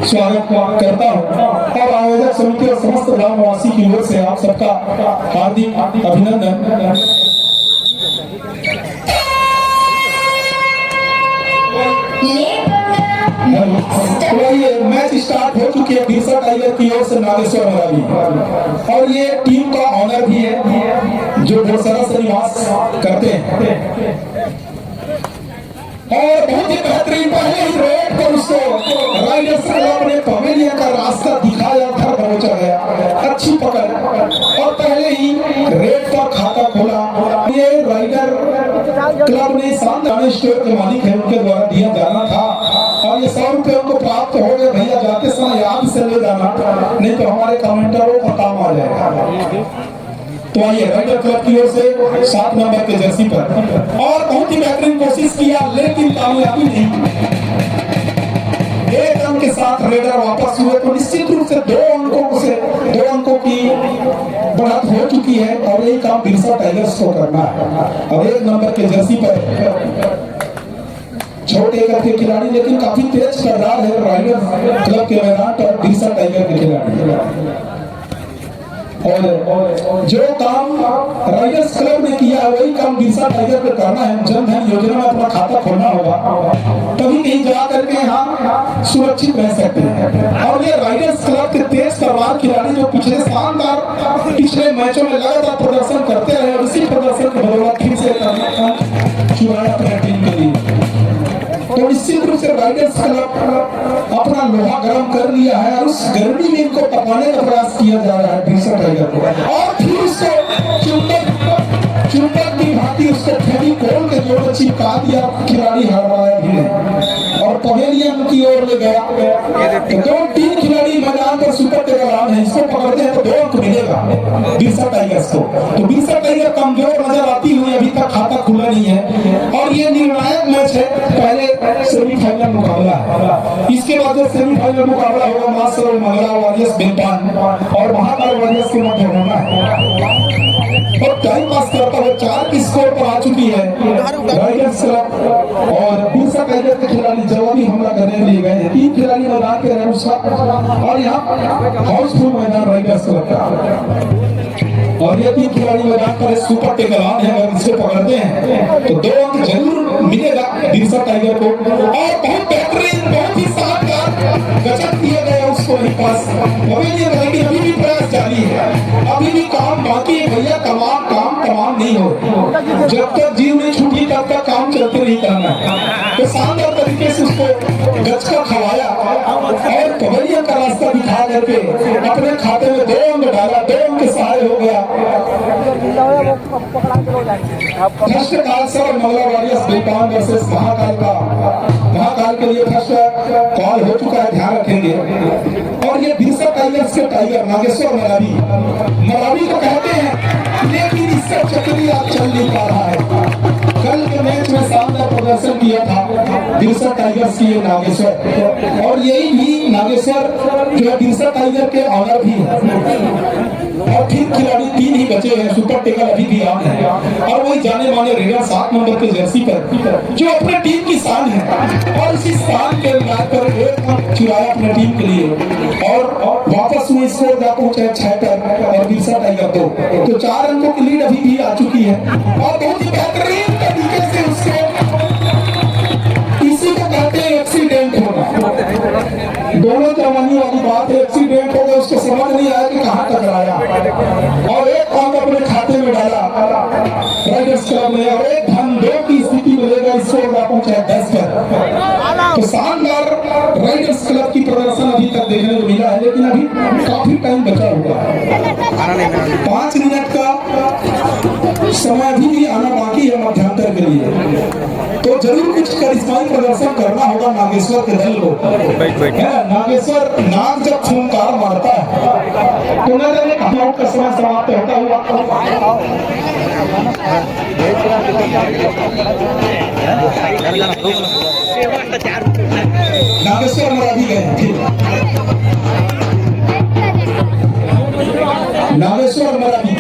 स्वागत करता हूँ और आयोजक समिति और समस्त ग्रामवासी की ओर से आप सबका हार्दिक अभिनंदन। तो ये मैच स्टार्ट हो चुकी है बिरसा टाइगर की ओर से नागेश्वर मरावी और ये टीम का ऑनर भी है जो बोरसरा से निवास करते हैं और बहुत ही बेहतरीन पहले ही रेड पर उसको राइडर्स क्लब ने पवेलियन का रास्ता दिखाया था, पहुंचा गया अच्छी पकड़ और पहले ही रेड पर खाता खोला। ये राइडर क्लब ने शानदार स्टोर के मालिक है उनके द्वारा दिया जाना था और ये 100 रुपए उनको प्राप्त हो गए। भैया जाते समय याद से ले जाना, नहीं तो हमारे कमेंटरों का काम आ जाएगा। तो आइए राइडर क्लब की ओर से 7 नंबर के जर्सी पर और बहुत ही बेहतरीन कोशिश किया लेकिन कामयाबी नहीं। एक अंक के साथ रेडर वापस हुए तो निश्चित रूप से 2 अंकों की बढ़त हो चुकी है और यही काम बिरसा टाइगर्स को करना है। अब 1 नंबर के जर्सी पर छोटे कद के खिलाड़ी लेकिन काफी तेज करदार है राइडर क्लब के मैदान पर बिरसा टाइगर के खिलाड़ी और जो काम राइडर्स क्लब ने किया है वही काम बिरसा टाइगर पे करना है। जन धन योजना में अपना खाता खोलना होगा तभी कहीं जा करके यहाँ सुरक्षित रह सकते हैं। और ये राइडर्स क्लब के तेज तलवार खिलाड़ी जो पिछले शानदार पिछले मैचों में लगातार प्रदर्शन करते रहे और इसी प्रदर्शन के बदौलत फिर से चुनाया अपने टीम के लिए। तो निश्चित रूप से राइडर्स क्लब अपना लोहा गर्म कर लिया है और उस गर्मी में इनको तपाने का प्रयास किया जा रहा है बिरसा टाइगर को और फिर उसको चुंबक की भांति उसको फेविकोल के जोड़ चिपका दिया। खिलाड़ी हड़बड़ाया भी नहीं और पवेलियन की ओर ले गया। तो 3 खिलाड़ी मैदान पर सुपर टेबल है, इसको पकड़ते हैं तो 2 अंक मिलेगा बिरसा टाइगर्स को। तो बिरसा टाइगर कमजोर नजर आती हुई अभी तक खाता खुला नहीं है और ये निर्णायक मैच है। पहले सेमीफाइनल मुकाबला है, इसके बाद जो सेमीफाइनल मुकाबला होगा मास्टर और मंगला वॉरियर्स बेलपान और महाकाल वॉरियर्स के मध्य होना है। और टाइम पास करता हुआ 4 की स्कोर पर आ चुकी है राइडर्स क्लब और बिरसा टाइगर के खिलाड़ी जवाबी हमला करने के लिए गए हैं। 3 खिलाड़ी मैदान के रहे और यहाँ हाउसफुल मैदान राइडर्स क्लब का और ये 3 खिलाड़ी मैदान पर सुपर टेकल ऑन है। अगर इसे पकड़ते हैं तो 2 अंक जरूर मिलेगा बिरसा टाइगर को और बहुत बेहतरीन बहुत ही शानदार गजब दिया गया उसको नहीं पास। अभी भी प्रयास जारी है, अभी भी काम बाकी है भैया। तमाम नहीं हो, जब तक जीव नहीं छूटी तब तक काम चलते नहीं करना है। तो शानदार तरीके से उसको गज का खवाया और पवेलियन का रास्ता दिखा करके अपने खाते में 2 अंक डाला। 2 अंक के सहारे हो गया। फर्स्ट काल से मंगला वॉरियर्स बेलपान वर्सेस महाकाल के लिए फर्स्ट कॉल हो चुका है, ध्यान रखेंगे। और ये बिरसा टाइगर्स के टाइगर नागेश्वर मरावी को कहते हैं लेकिन इससे चक्रिया चल नहीं पा रहा है। कल के मैच में शानदार प्रदर्शन किया था बिरसा टाइगर्स की नागेश्वर और यही भी नागेश्वर जो बिरसा टाइगर के ऑनर भी है। और फिर खिलाड़ी 3 ही बचे हैं, सुपर टेकल अभी भी ऑन है और वही जाने माने रेडर 7 नंबर के जर्सी पर जो अपने टीम की शान है और इसी शान के मिलाकर पर 1 अंक चुराया अपने टीम के लिए और वापस हुए स्कोर जा पहुंचे 6 पर और बिरसा टाइगर 2। तो 4 अंकों की लीड अभी भी आ चुकी है और बहुत ही बेहतरीन तरीके से उसको इसी को कहते हैं एक्सीडेंट होना। दोनों जवानी वाली बात है, एक्सीडेंट हो गया, उसको समझ नहीं आया कि कहां टकराया और 1 अंक अपने खाते में डाला राइडर्स क्लब ने और 1 धन 2 की स्थिति में लेगा स्कोर जा पहुंचा 10 पर। तो शानदार राइडर्स क्लब की प्रदर्शन अभी तक देखने को मिला है लेकिन अभी काफी टाइम बचा हुआ है। 5 मिनट का समय अभी भी आना बाकी है मध्यांतर के लिए। तो जरूर कुछ करिश्माई प्रदर्शन करना होगा नागेश्वर के दल को। नागेश्वर नाग जब खूंकार मारता है तो न जाने कहाँ का समय समाप्त होता हुआ। नागेश्वर मरावी गए, नागेश्वर मरावी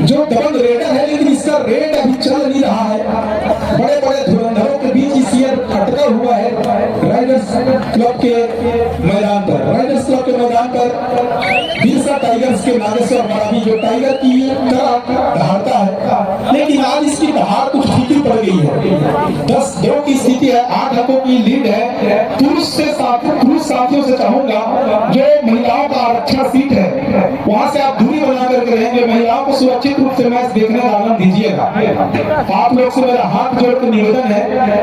जो डबल रेडर है लेकिन इसका रेड अभी चल नहीं रहा है। बड़े बड़े धुरंधरों के बीच इस ईयर अटका टाइगर हुआ है राइडर्स क्लब के मैदान पर। राइडर्स क्लब के मैदान पर बिरसा टाइगर्स के नागेश्वर मरावी जो टाइगर की तरह दहाड़ता है, लेकिन आज इसकी दहाड़ कुछ फीकी पड़ गई है। 10-2 की स्थिति है, 8 अंकों की लीड है। पुरुष साथियों से चाहूंगा जो महिलाओं का आरक्षण सीट है वहां से आप दूरी बना करके रहेंगे, महिलाओं को सुरक्षित रूप से मैच देखने का आनंद दीजिएगा। आप लोग से मेरा हाथ जोड़ के निवेदन है,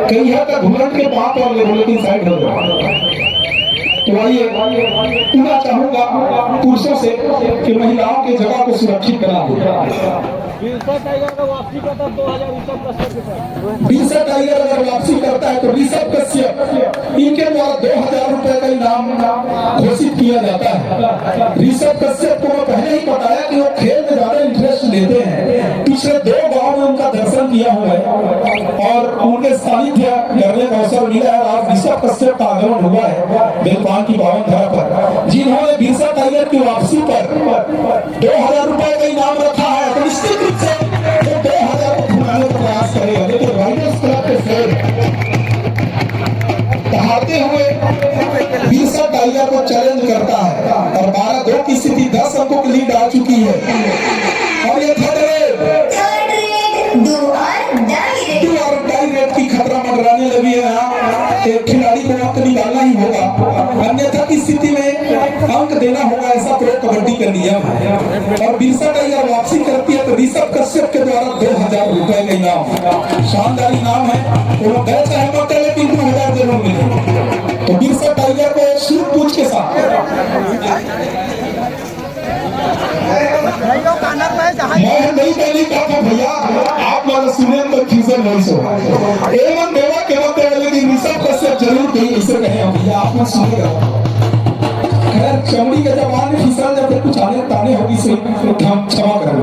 कई हद तक घूमट के पांच और लेकिन साइड हो जाए। तो आइए पूरा चाहूंगा पुरुषों से कि महिलाओं की जगह को सुरक्षित करा दे। बिरसा टाइगर अगर वापसी करता है 2000 ऋषभ कश्यप। बिरसा टाइगर अगर वापसी करता है तो ऋषभ कश्यप इनके द्वारा 2000 रुपए का इनाम घोषित किया जाता है। ऋषभ कश्यप को मैं पहले ही बताया कि वो खेल में ज्यादा इंटरेस्ट लेते हैं। पिछले 2 गांव में उनका दर्शन किया हुआ है और उनके सानिध्य करने का अवसर मिला है। आज ऋषभ कश्यप का आगमन हुआ है बेलपान की पावन धरा पर, जिन्होंने बिरसा टाइगर की वापसी पर 2000 रुपए का इनाम रखा है। तो निश्चित रूप से 2000 को घुमाने का प्रयास करेगा। लेकिन राइडर्स क्लब के फेर दहाड़ते हुए बिरसा टाइगर को चैलेंज करता है और 12-2 की स्थिति 10 अंकों की लीड आ चुकी है। और ये थर्ड रेड की खतरा मंडराने लगी है। यहाँ एक खिलाड़ी को अंक निकालना ही होगा, अन्यथा की स्थिति में अंक देना होगा। ऐसा प्रो कबड्डी का नियम है। और बिरसा टाइगर वापसी करती है तो ऋषभ कश्यप के द्वारा 2000 रुपए का इनाम, शानदार इनाम है। वो गए चाहे मत लेकिन 2000 जरूर मिले। तो बिरसा टाइगर को सूट पूछ के साथ मैं नहीं पहले कहा था भैया, आप लोग सुने तो फ्यूजन वॉइस हो एवं देवा के मत, लेकिन ऋषभ कश्यप जरूर कहीं इसे कहे भैया, आप लोग सुनेगा। खैर चमड़ी के जवान में फिसल जब कुछ आने ताने होगी से हम क्षमा करें।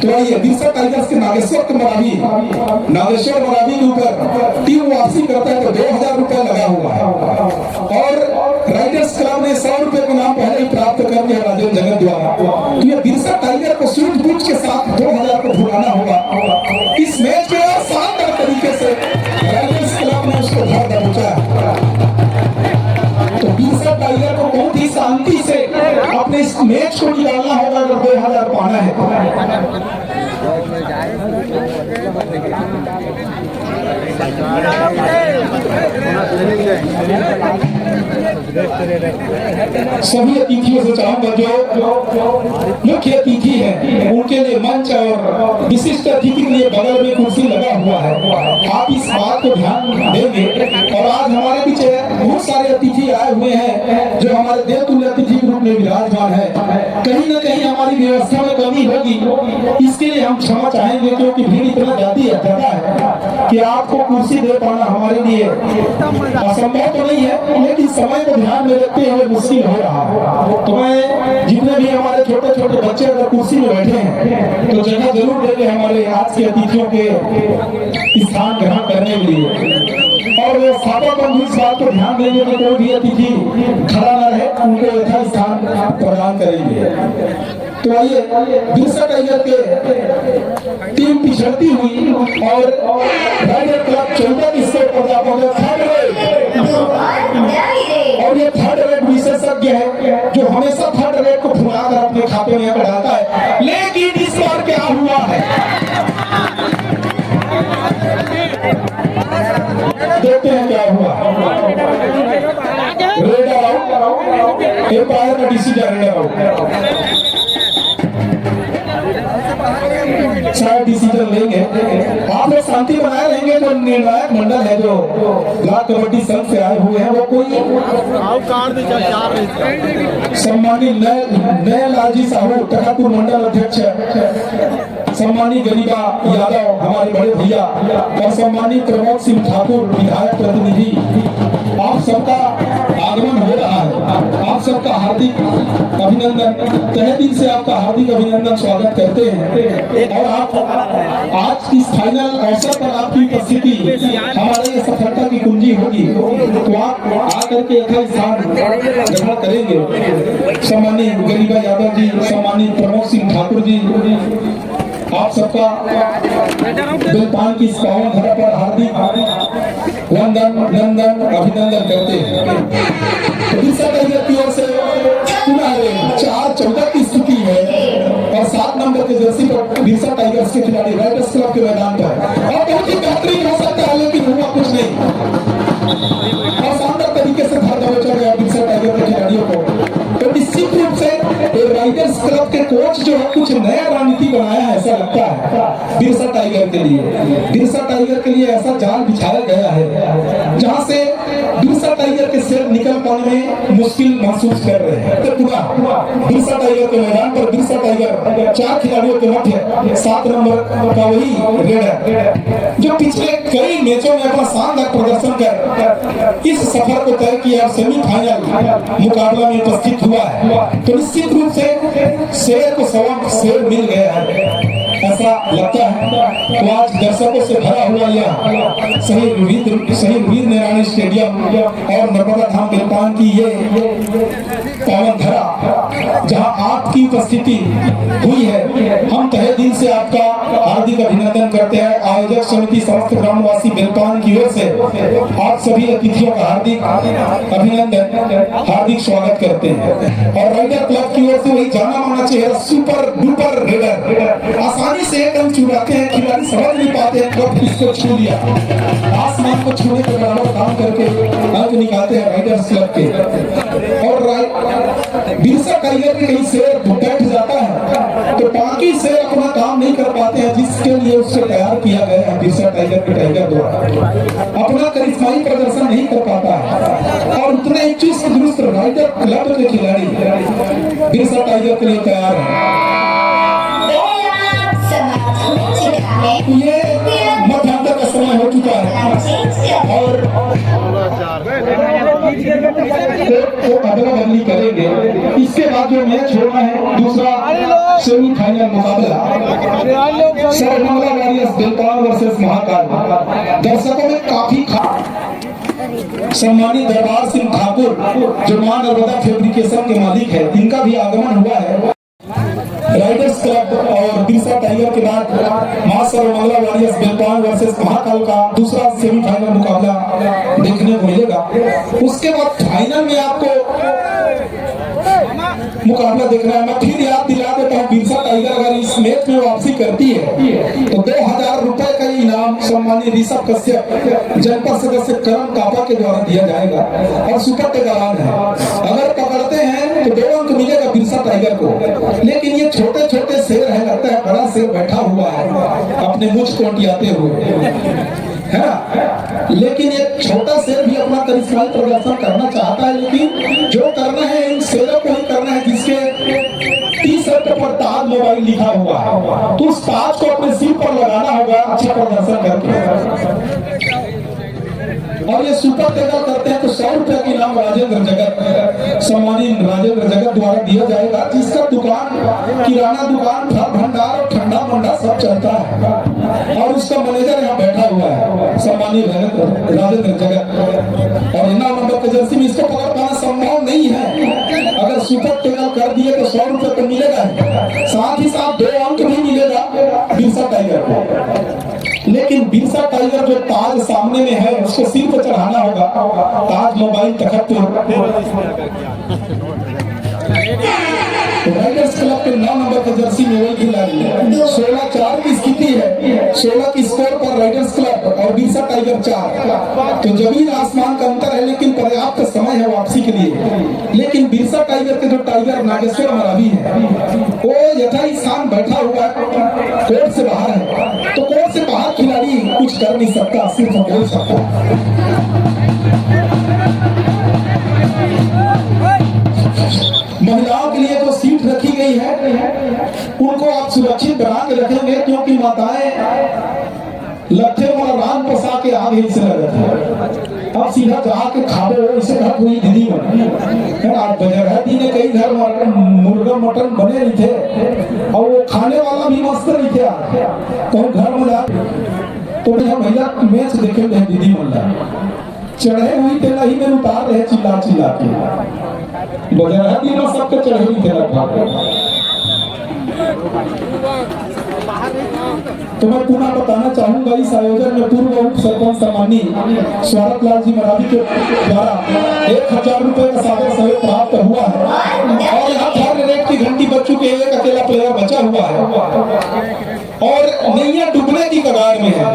तो आइए बिरसा टाइगर्स के नागेश्वर मरावी के ऊपर टीम वापसी करता है तो 2000 रुपए लगा हुआ है और राइडर्स क्लब ने 100 रुपए का नाम पहले ही प्राप्त कर लिया राजेंद्र जगत द्वारा। तो ये बिरसा टाइगर को सूझबूझ के साथ 2000 को भुलाना होगा। इस मैच में शानदार तरीके से राइडर्स क्लब ने उसको घर दबोचा। तो बिरसा टाइगर को बहुत ही शांति से अपने इस मैच को निकालना होगा अगर 2000 पाना है। सभी अतिथियों से चाहूंगा जो मुख्य अतिथि है उनके लिए मंच और विशिष्ट अतिथि के लिए बगल में कुर्सी लगा हुआ है, आप इस बात को ध्यान देंगे। और आज हमारे पीछे बहुत सारे अतिथि आए हुए हैं जो हमारे देवतुल्य अतिथि के रूप में विराजमान है। कहीं न कहीं हमारी व्यवस्था में कमी होगी, इसके लिए हम क्षमा चाहेंगे क्योंकि भीड़ इतना ज्यादा है कि आपको कुर्सी दे पाना हमारे लिए असंभव तो नहीं है, लेकिन समय को ध्यान में रखते हुए मुश्किल हो रहा है। तो मैं जितने भी हमारे छोटे छोटे बच्चे अगर कुर्सी में बैठे हैं तो जगह जरूर देंगे हमारे आज के अतिथियों के स्थान ग्रहण करने के लिए। और वो स्थापक बंधु इस बात को ध्यान देंगे कि कोई भी अतिथि खड़ा न रहे, उनको यथा स्थान प्रदान करेंगे। तो आइए बिरसा टाइगर के टीम पिछड़ती हुई और राइडर क्लब 14 की स्टेट पर जा पहुंचा थर्ड रेड। और ये थर्ड रेड विशेषज्ञ है जो हमेशा थर्ड रेड को फुलाकर अपने खाते में डालता है, लेकिन इस बार क्या हुआ है देखते हैं क्या हुआ। रेड आउट, एम्पायर का डिसीजन रेड आउट, शायद डिसीजन लेंगे। आप लोग शांति बनाए रहेंगे। जो निर्णायक मंडल है जो ब्लॉक कबड्डी संघ से आए हुए हैं वो कोई सम्मानित नए लालजी साहू टकापुर मंडल अध्यक्ष, सम्मानित गरीबा यादव हमारे बड़े भैया और सम्मानित प्रमोद सिंह ठाकुर विधायक प्रतिनिधि, आप सबका आगमन हो रहा है। आप सबका हार्दिक अभिनंदन, तहे दिल से आपका हार्दिक अभिनंदन स्वागत करते हैं। और आप आज इस फाइनल अवसर पर आपकी उपस्थिति हमारे सफलता की कुंजी होगी, तो आप आकर के यथा स्थान ग्रहण करेंगे। सम्मानित गरीबा यादव जी, सम्मानित प्रमोद सिंह ठाकुर जी, आप सबका बेलपान की इस पावन धरा पर हार्दिक वंदन नंदन अभिनंदन करते हैं। तो बिरसा टाइगर की ओर से पुनः 4-14 की स्थिति है और 7 नंबर के जर्सी पर बिरसा टाइगर्स के खिलाड़ी राइडर्स क्लब के मैदान पर और बहुत ही बेहतरीन हो सकता है, लेकिन हुआ कुछ नहीं और शानदार तरीके से घर दबोचा गया बिरसा टाइगर के खिलाड़ियों को। तो निश्चित रूप से राइडर्स क्लब के कोच जो है कुछ नया रणनीति बनाया है, ऐसा लगता है बिरसा टाइगर के लिए। बिरसा टाइगर के लिए ऐसा जाल बिछाया गया है जहां से बिरसा टाइगर के शेर निकल पाने में मुश्किल महसूस कर रहे हैं। तो पूरा बिरसा टाइगर के मैदान पर बिरसा टाइगर 4 खिलाड़ियों के मध्य 7 नंबर का वही रेडर जो पिछले कई मैचों में अपना शानदार प्रदर्शन कर इस सफर को तय किया, सेमीफाइनल मुकाबला में उपस्थित हुआ है। तो निश्चित रूप से शेर को सवा शेर मिल गया है, ऐसा लगता है। तो आज दर्शकों से भरा हुआ यह शहीद वीर नारायण स्टेडियम और नर्मदा धाम बेलपान की ये पावन धरा जहां आपकी उपस्थिति हुई है, हम तहे दिल से आपका हार्दिक अभिनंदन करते हैं। आयोजक समिति समस्त ग्रामवासी बेलपान की ओर से आप सभी अतिथियों का हार्दिक अभिनंदन, हार्दिक स्वागत करते हैं। और राइडर क्लब की ओर से वही जाना माना चेहरा सुपर डुपर रेडर आसानी से एक रन चुराते हैं, खिलाड़ी समझ नहीं पाते हैं कब किसको छू लिया, आसमान को छूने के बराबर काम करके अंक निकालते हैं राइडर्स क्लब के। और बिरसा टाइगर के कहीं शेर बैठ जाता है तो बाकी शेर अपना काम नहीं कर पाते हैं, जिसके लिए उससे तैयार किया गया है बिरसा टाइगर के टाइगर द्वारा अपना करिश्माई प्रदर्शन नहीं कर पाता है। और उतने ही चुस्त दुरुस्त राइडर क्लब के खिलाड़ी बिरसा टाइगर के लिए तैयार है। ये मध्यांतर का समय हो चुका है और तो अदला बदली करेंगे। इसके बाद जो मैच होना है दूसरा सेमीफाइनल मुकाबला सर्वमंगला वॉरियर्स बेलपान वर्सेस महाकाल। दर्शकों में काफी सम्मानित दरबार सिंह ठाकुर जो मां नर्मदा फैब्रिकेशन के मालिक है, इनका भी आगमन हुआ है। राइडर्स क्लब और बिरसा टाइगर के बाद मां सर्वमंगला वॉरियर्स बेलपान वर्सेस महाकाल का दूसरा सेमीफाइनल मुकाबला देखने को मिलेगा। उसके बाद फाइनल में आपको मुकाबला देखना है। मैं फिर याद दिला देता हूँ, बिरसा टाइगर अगर इस मैच में वापसी करती है तो 2000 रुपए का इनाम सम्मानित ऋषभ कश्यप जनपद सदस्य करण कापा के द्वारा दिया जाएगा और सुपर टेगान है। अगर पकड़ते हैं तो 2 अंक मिलेगा बिरसा टाइगर को। लेकिन ये छोटे छोटे शेर है, लगता है बड़ा शेर बैठा हुआ है अपने मुझ को टियाते हुए, है ना। लेकिन ये छोटा शेर भी अपना करिश्माई प्रदर्शन करना चाहता है, लेकिन जो करना है इन शेरों को ही करना है जिसके टी-शर्ट पर ताज मोबाइल लिखा हुआ है, तो उस ताज को अपने सिर पर लगाना होगा अच्छा प्रदर्शन करके। और ये सुपर टेगा करते हैं तो 100 रुपए की इनाम राजेंद्र जगत सम्मानित राजेंद्र जगत द्वारा दिया जाएगा, जिसका दुकान किराना दुकान भंडार और ठंडा मंडा सब चलता है और उसका मैनेजर यहाँ बैठा हुआ है सम्मानित राजेंद्र जगत। और इनाम नंबर के जर्सी में इसको पकड़ पाना संभव नहीं है। अगर सुपर टेगा कर दिए तो 100 रुपए तो मिलेगा, साथ ही साथ 2 अंक भी मिलेगा बिरसा टाइगर को। लेकिन बिरसा टाइगर जो ताज सामने में है उसको सिर पर चढ़ाना होगा, ताज मोबाइल तखतपुर। राइडर्स क्लब के 9 नंबर के जर्सी में वही खिलाड़ी है। 16-4 की स्थिति है, 16 की स्कोर पर राइडर्स क्लब और बिरसा टाइगर 4। तो जमीन आसमान का अंतर है, लेकिन पर्याप्त समय है वापसी के लिए। लेकिन बिरसा टाइगर के जो टाइगर नागेश्वर मरावी है वो यथाई स्थान बैठा हुआ है, कोर्ट से बाहर है। तो कोर्ट से बाहर खिलाड़ी कुछ कर नहीं सकता, सिर्फ बोल सकता। महिलाओं के लिए जो सीट रखी गई है उनको आप सुरक्षित बना के रखेंगे, क्योंकि माताएं लट्ठे वाला रान पसा के आगे से लगे। अब सीधा जाके खाबो इसे घर हुई दीदी बने। आज बजरहती ने कई घर मुर्गा मटन बने नहीं थे और वो खाने वाला भी मस्त नहीं थे। तो घर में जा तो महिला मैच देखेंगे दीदी मल्ला चढ़े हुई थे नहीं में उतार रहे चिल्ला चिल्ला के बजरहती में सबके चढ़े हुई थे लगभग। तो मैं पुनः बताना चाहूंगा इस आयोजन में पूर्व उप सरपंच सम्मानीय स्वागत लाल जी मरावी के द्वारा 1000 रुपए का सादर सहयोग प्राप्त हुआ है और यहाँ थर्ड रेट की घंटी बज चुकी है, एक अकेला प्लेयर बचा हुआ है और नैया डूबने की कगार में है।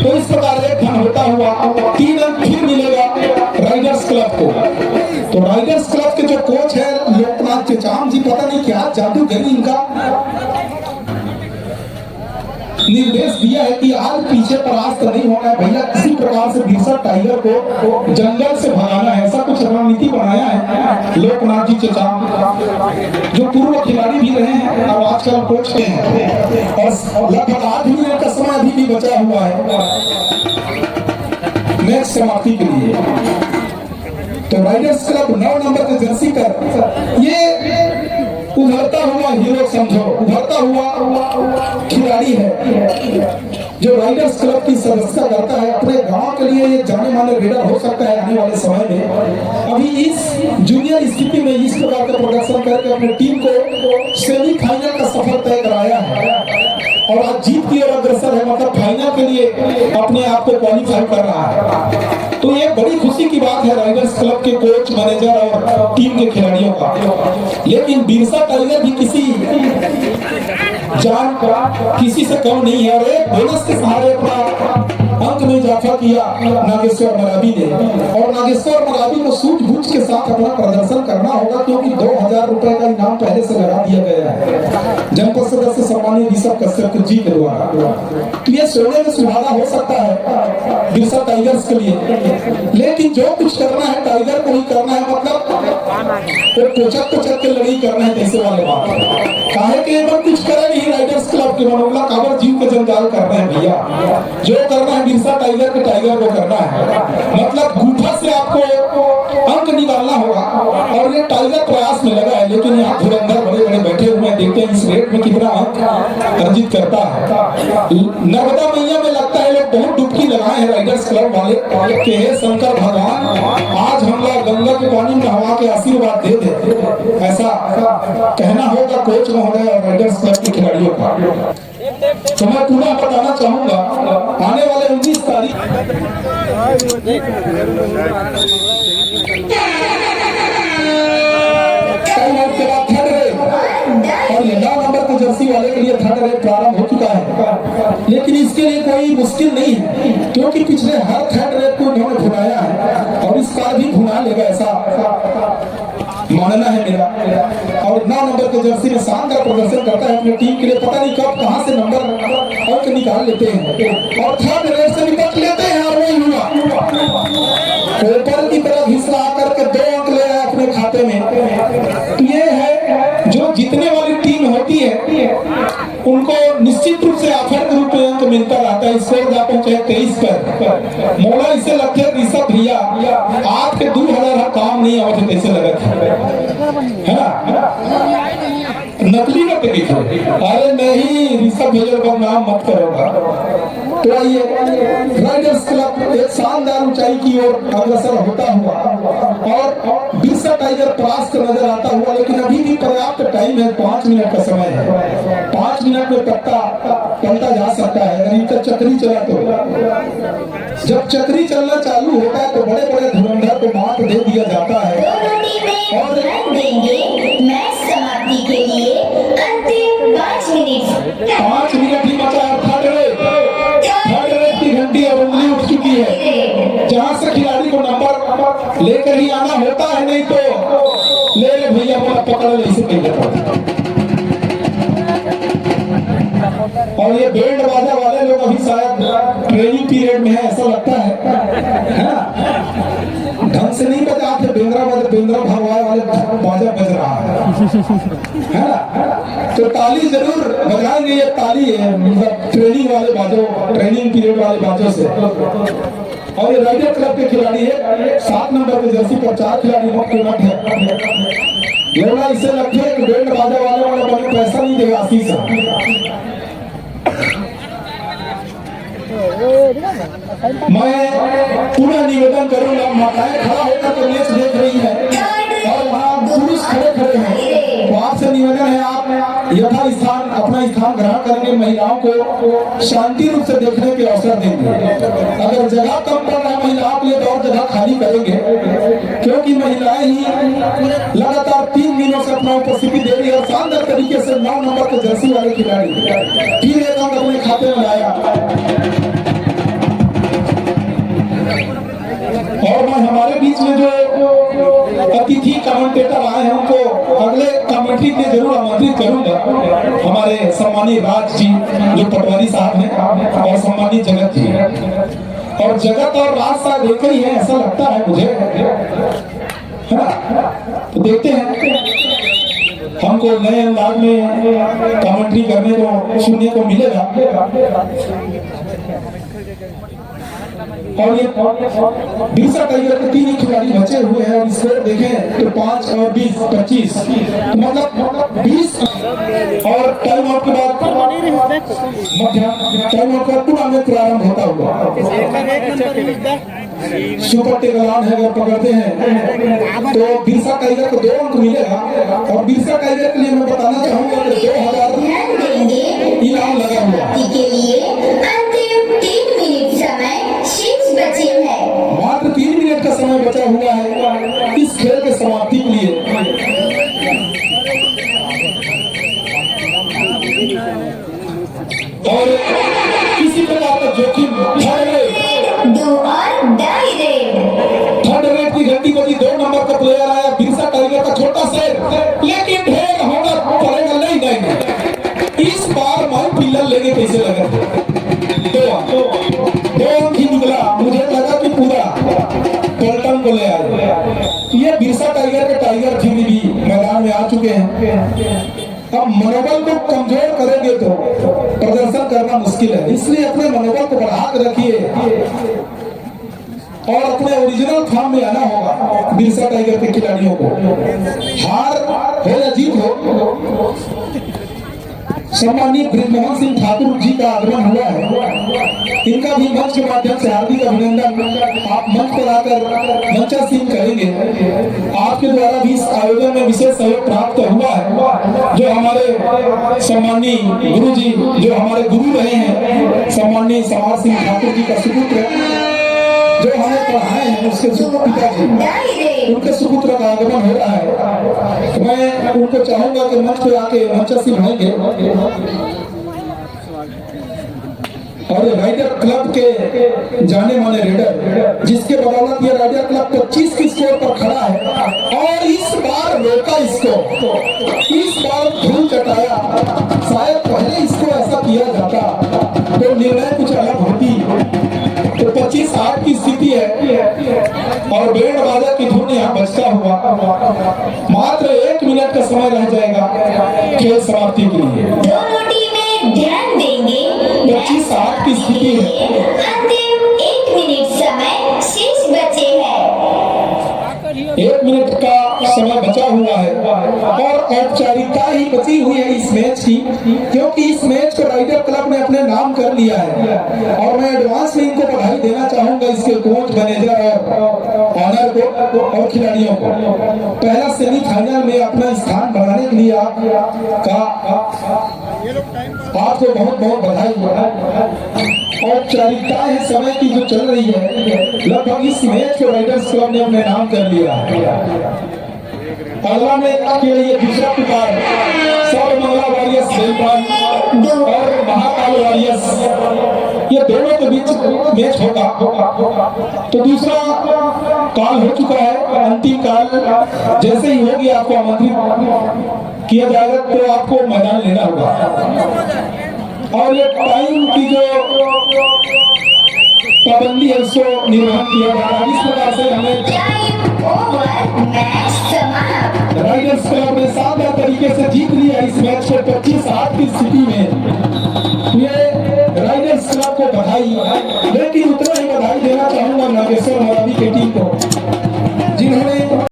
तो इस प्रकार एक धन होता हुआ 3 अंक फिर मिलेगा राइडर्स क्लब को। तो राइडर्स क्लब के जो कोच है लोकनाथ चेचाम जी, पता नहीं क्या जादूगरी इनका निर्देश दिया है कि आज पीछे परास्त नहीं होना है भैया, किसी प्रकार से बिरसा टाइगर को जंगल से भगाना है, ऐसा कुछ रणनीति बनाया है लोकनाथ जी चेचाम, जो पूर्व खिलाड़ी भी रहे हैं और आजकल कोच के हैं और लगभग 8 मिनट का समय अभी भी बचा हुआ है मैच समाप्ति के लिए। तो राइडर्स क्लब 9 नंबर के जर्सी पर ये उभरता हुआ हीरो समझो, उभरता हुआ खिलाड़ी है जो राइडर्स क्लब की सदस्यता करता है। अपने गांव के लिए ये जाने माने लीडर हो सकता है आने वाले समय में। अभी इस जूनियर स्थिति में इस प्रकार का प्रदर्शन करके अपनी टीम को सेमीफाइनल का सफर तय कराया है और आज जीत की ओर अग्रसर है, मतलब फाइनल के लिए अपने आप को क्वालिफाई कर रहा है। तो ये बड़ी खुशी की बात है राइडर्स क्लब के कोच, मैनेजर और टीम के खिलाड़ियों का। लेकिन बिरसा टाइगर भी किसी जान किसी से कम नहीं है और एक बोनस के सहारे अपना अंक में इजाफा किया नागेश्वर मरावी ने। और नागेश्वर मरावी को सूझबूझ के साथ अपना प्रदर्शन करना होगा क्योंकि 2000 रुपए का इनाम पहले से लगा दिया गया है जनपद सदस्य सम्मानीय ऋषभ कश्यप जी के द्वारा। तो ये सोने में सुहागा हो सकता है बिरसा टाइगर्स के लिए, लेकिन जो कुछ करना है टाइगर को ही करना है, मतलब कोचक के लड़ाई करना है जैसे वाले बात काहे के एवं कुछ करे नहीं राइडर्स क्लब के मनोबला काबर जीव के जंजाल करना है भैया। जो करना है बिरसा टाइगर के टाइगर को करना है, मतलब गुफा से आपको अंक निकालना होगा और ये टाइगर प्रयास में लगा है। लेकिन यहाँ धुरंधर बड़े बड़े बैठे हुए हैं, देखते हैं इस रेट में कितना अंक अर्जित करता है। नर्मदा मैया में लगता है लोग बहुत डुबकी लगाए हैं राइडर्स क्लब वाले के हे शंकर भगवान आज हम लोग गंगा के पानी में हवा के आशीर्वाद दे दे, ऐसा कहना होगा कोच महोदय और राइडर्स क्लब के खिलाड़ियों का। तो मैं पुनः बताना चाहूंगा आने वाले 19 तारीख के बाद थर्ड रेट और 9 नंबर के जर्सी वाले के लिए थर्ड रेट प्रारंभ हो चुका है। लेकिन इसके लिए कोई मुश्किल नहीं है क्योंकि पिछले हर थर्ड रेट को इन्होंने भुनाया है और इस बार भी भुना लेगा ऐसा मानना है मेरा। और 9 नंबर के जर्सी में शानदार प्रदर्शन करता है अपनी टीम के लिए, पता नहीं कब कहां से नंबर अंक निकाल लेते हैं और थर्ड रेट से निपट लेते हैं। और वही हुआ ऊपर की तरफ हिस्सा करके 2 अंक ले आया अपने खाते में। तो ये है जो जीतने वाली टीम होती है उनको निश्चित रूप से ऑफर के रूप में अंक मिलता रहता है। स्कोर जा पहुंचे 23 पर मोला इसे लगते ऋषभ भैया आज के 2000 काम नहीं आवत कैसे लगत है ना नकली का टिकट है। अरे नहीं ऋषभ भैया का नाम मत करोगा। तो आइए राइडर्स क्लब एक शानदार ऊंचाई की ओर अग्रसर होता हुआ और बिरसा टाइगर परास्त नजर आता हुआ। लेकिन अभी भी पर्याप्त टाइम है, 5 मिनट का समय है। 5 मिनट में पलटा जा सकता है अगर इनका चक्री चला तो। जब चक्री चलना चालू होता है तो बड़े बड़े धुरंधर को मात दे दिया जाता है और मैच समाप्ति के लिए अंतिम 5 मिनट ही बचा है। थर्ड रेट की घंटी और उंगली उठ चुकी है। जहां से खिलाड़ी को नंबर लेकर ही आना होता है, नहीं तो ले भैया पकड़ ले इसे कहीं। और ये बैंड बाजा वाले लोग अभी शायद ट्रेनिंग पीरियड में है ऐसा लगता है ना, ढंग से नहीं बजाते। बेंद्रा भरवाए वाले बाजा बज रहा है ना। तो ताली जरूर बजाएंगे, ये ताली है मतलब ट्रेनिंग वाले बाजों, ट्रेनिंग पीरियड वाले बाजों से। और ये राइडर क्लब के खिलाड़ी है 7 नंबर के जर्सी पर 4 खिलाड़ी मुख्य मत है। लोला इसे लगता है कि बैंड बाजा वाले पैसा नहीं देगा आशीष। मैं पुनः निवेदन करूंगा, माताएं खड़ा होकर के मैच देख रही है और वहाँ पुरुष खड़े हैं, तो आपसे निवेदन है आप यथा स्थान अपना स्थान ग्रहण करेंगे। आगे महिलाओं को शांति रूप से देखने के अवसर देंगे। अगर जगह कम पड़ रहा है महिलाओं के लिए तो और जगह खाली करेंगे, क्योंकि महिलाएं ही लगातार 3 दिनों से अपना उपस्थिति दे रही है और शानदार तरीके से 9 नंबर के जर्सी वाले खिलाड़ी फिर एक अंक अपने खाते में लाया। और मैं हमारे बीच में जो अतिथि कमेंटेटर आए हैं उनको अगले कमेंट्री के लिए जरूर आमंत्रित करूंगा। हमारे सम्मानीय राज जी जो पटवारी साहब हैं और सम्मानीय जगत जी, और जगत और राज साहब एक ही है ऐसा लगता है मुझे, है ना? तो देखते हैं हमको नए अंदाज में कमेंट्री करने को सुनने को मिलेगा। और ये बिरसा टाइगर के 3 ही खिलाड़ी बचे हुए हैं और स्कोर देखें तो 5 और 20 25 तो मतलब 20 और टाइम आउट के बाद टाइम आउट का टूर्नामेंट प्रारंभ होता हुआ सुपर टेगलान है अगर पकड़ते हैं तो बिरसा टाइगर को 2 अंक मिलेगा। और बिरसा टाइगर के लिए मैं बताना चाहूंगा कि 2000 इनाम लगा हुआ के लिए अंतिम 3 मिनट समय शेष बचे हैं। मात्र 3 मिनट का समय बचा हुआ है इस खेल के समाप्ति के लिए। और किसी प्रकार का जोखिम थर्ड रेट की घंटी बजी 2 नंबर का प्लेयर आया बिरसा टाइगर का छोटा शेर, लेकिन ढेर होना पड़ेगा नहीं नहीं। इस बार मैं पिल्लर लेके कैसे लगा 2 अंक ही निकला, मुझे लगा कि पूरा पलटन को ले आए। ये बिरसा टाइगर के टाइगर फिर भी मैदान में आ चुके हैं। अब मनोबल को कमजोर करेंगे तो प्रदर्शन करना मुश्किल है, इसलिए अपने मनोबल को बढ़ा कर रखिए और अपने ओरिजिनल फॉर्म में आना होगा। बिरसा टाइगर के खिलाड़ियों को हार हो या जीत हो, सम्मानित ब्रिजमोहन सिंह ठाकुर जी का आगमन हुआ है, इनका भी मंच के माध्यम से हार्दिक अभिनंदन। आप मंच पर आकर मंचासीन करेंगे। आपके द्वारा भी इस आयोजन में विशेष सहयोग प्राप्त हुआ है। जो हमारे सम्मानीय गुरु जी, जो हमारे गुरु रहे हैं, सम्मानीय समार सिंह ठाकुर जी का सुपुत्र जो हमें पढ़ाए हैं, उसके पिताजी, उनके सुपुत्र का आगमन हो रहा है। मैं उनको चाहूंगा कि मंच पे आके मंचासीन होंगे। और ये राइडर क्लब के जाने माने रेडर, जिसके बदौलत ये राइडर क्लब 25 की स्कोर पर खड़ा है और इस बार रोका इसको, इस बार धूल चटाया। शायद पहले इसको ऐसा किया जाता तो निर्णय कुछ अलग होती। तो 25-8 की स्थिति है और बैंड बाजा की धुन यहाँ बजता हुआ। मात्र 1 मिनट का समय रह जाएगा खेल समाप्ति के लिए। दोनों टीमें ध्यान देंगे। 25-8 की स्थिति है। अंतिम 1 मिनट समय शेष बचे हैं। 1 मिनट का समय बचा हुआ है और औपचारिकता ही बची हुई है इस मैच की, क्योंकि इस मैच को राइडर क्लब ने अपने नाम कर लिया है। और मैं एडवांस में इनको बधाई देना चाहूंगा, इसके कोच, मैनेजर और ऑनर को और खिलाड़ियों को। पहला सेमीफाइनल में अपना स्थान बनाने के लिए आपको बहुत बहुत बधाई। औपचारिकता है समय की जो चल रही है, लगभग इस मैच को राइडर्स क्लब ने अपने नाम कर लिया है। अगला मैच के लिए दूसरा पुकार सर्वमंगला वॉरियर्स बेलपान और महाकाल वॉरियर्स, ये दोनों के बीच मैच होगा। तो दूसरा काल हो चुका है, अंतिम काल जैसे ही होगी आपको आमंत्रित किया जाएगा तो आपको मैदान लेना होगा। और ये टाइम की जो पाबंदी है उसको निर्वहन किया जा रहा है। इस प्रकार से हमें राइडर्स क्लब ने शानदार तरीके से जीत लिया इस मैच को 25-8 की स्थिति में। ये राइडर्स क्लब को बधाई, लेकिन उतना ही बधाई देना चाहूंगा नागेश्वर